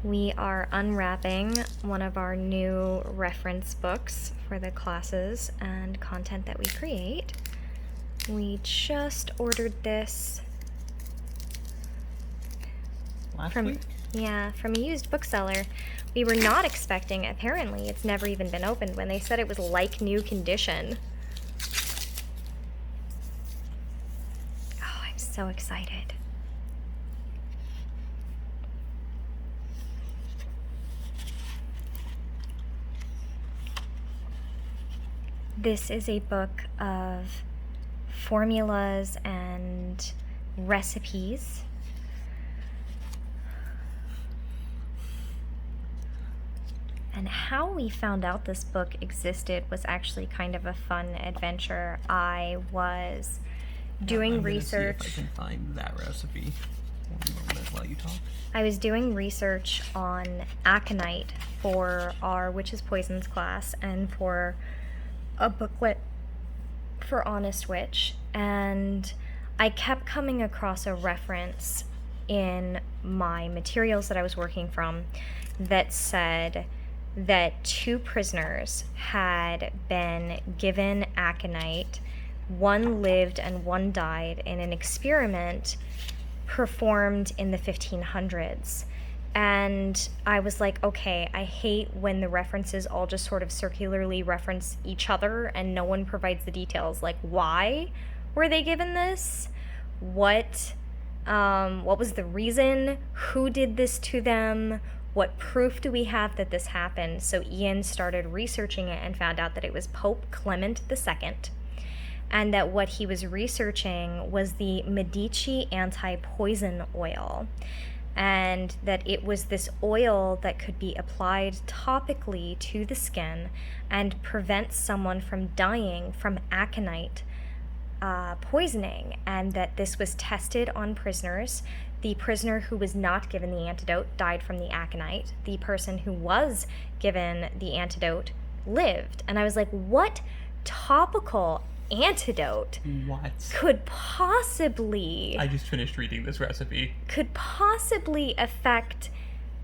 We are unwrapping one of our new reference books for the classes and content that we create. We just ordered this from a used bookseller. We were not expecting, apparently it's never even been opened, when they said it was like new condition. Oh, I'm so excited. This is a book of formulas and recipes. And how we found out this book existed was actually kind of a fun adventure. I was doing research. See if I can find that recipe. One moment while you talk. I was doing research on aconite for our Witches Poisons class and for a booklet for Honest Witch, and I kept coming across a reference in my materials that I was working from that said that 2 prisoners had been given aconite. One lived and one died in an experiment performed in the 1500s. And I was like, okay, I hate when the references all just sort of circularly reference each other and no one provides the details. Like, why were they given this? What was the reason? Who did this to them? What proof do we have that this happened? So Ian started researching it and found out that it was Pope Clement II, and that what he was researching was the Medici Anti-Poison Oil, and that it was this oil that could be applied topically to the skin and prevent someone from dying from aconite poisoning, and that this was tested on prisoners. The prisoner who was not given the antidote died from the aconite. The person who was given the antidote lived. And I was like, what topical antidote could possibly... I just finished reading this recipe. ...could possibly affect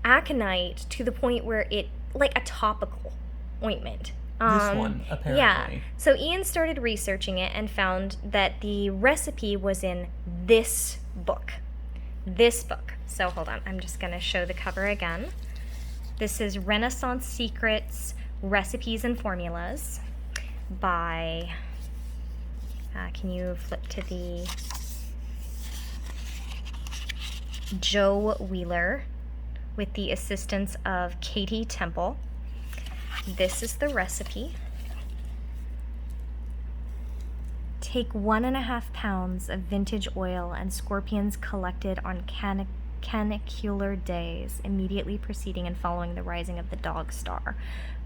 aconite to the point where it... like a topical ointment. This one, apparently. Yeah. So Ian started researching it and found that the recipe was in this book. This book. So hold on. I'm just going to show the cover again. This is Renaissance Secrets, Recipes and Formulas by... can you flip to the... Joe Wheeler, with the assistance of Katie Temple. This is the recipe. Take 1.5 pounds of vintage oil and scorpions collected on canicular days immediately preceding and following the rising of the dog star.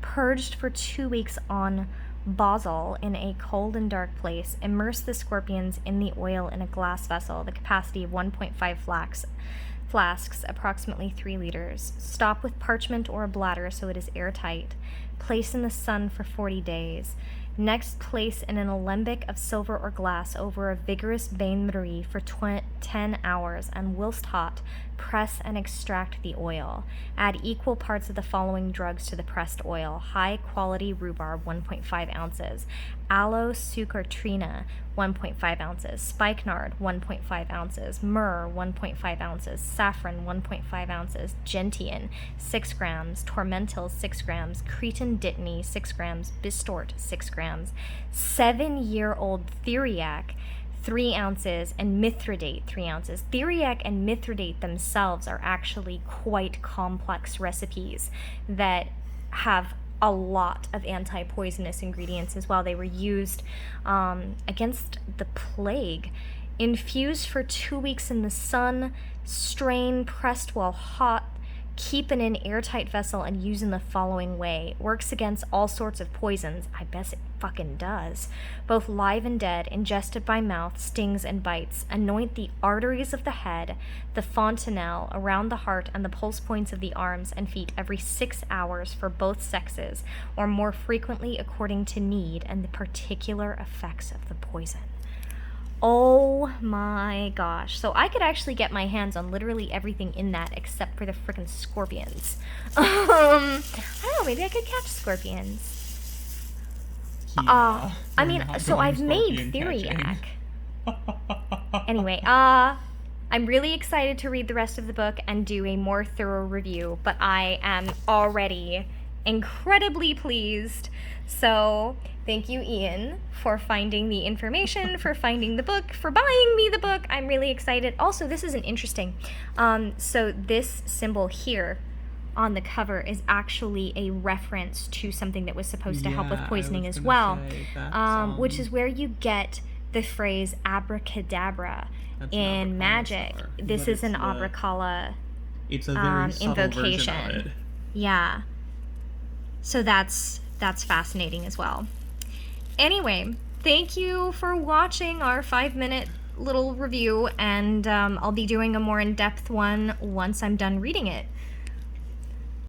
Purged for 2 weeks on basil in a cold and dark place. Immerse the scorpions in the oil in a glass vessel, the capacity of 1.5 flasks, approximately 3 liters. Stop with parchment or a bladder so it is airtight. Place in the sun for 40 days. Next, place in an alembic of silver or glass over a vigorous bain-marie for 10 hours, and whilst hot, press and extract the oil. Add equal parts of the following drugs to the pressed oil: high-quality rhubarb, 1.5 ounces, aloe succotrina, 1.5 ounces, spikenard, 1.5 ounces, myrrh, 1.5 ounces, saffron, 1.5 ounces, gentian, 6 grams, tormentil, 6 grams, Cretan dittany, 6 grams, bistort, 6 grams, 7-year-old theriac, 3 ounces, and mithridate, 3 ounces. Theriac and mithridate themselves are actually quite complex recipes that have a lot of anti-poisonous ingredients as well. They were used against the plague. Infused for 2 weeks in the sun, strain, pressed while hot, keep in an airtight vessel, and use in the following way. Works against all sorts of poisons. I bet it fucking does. Both live and dead, ingested by mouth, stings and bites. Anoint the arteries of the head, the fontanelle, around the heart, and the pulse points of the arms and feet every 6 hours for both sexes, or more frequently according to need and the particular effects of the poison. Oh my gosh. So I could actually get my hands on literally everything in that except for the freaking scorpions. I don't know, maybe I could catch scorpions. Yeah, I we're mean, not so going I've made scorpion Theriac. catching. Anyway, I'm really excited to read the rest of the book and do a more thorough review, but I am already incredibly pleased. So, thank you, Ian, for finding the information, for finding the book, for buying me the book. I'm really excited. Also, this isn't interesting. So this symbol here on the cover is actually a reference to something that was supposed to help with Yeah, I poisoning was as gonna well, say, that's, which is where you get the phrase abracadabra that's an in Abracala magic. star, This but is it's an abracala It's a very subtle version of invocation. it. Yeah. So that's fascinating as well. Anyway, thank you for watching our 5-minute little review, and I'll be doing a more in-depth one once I'm done reading it.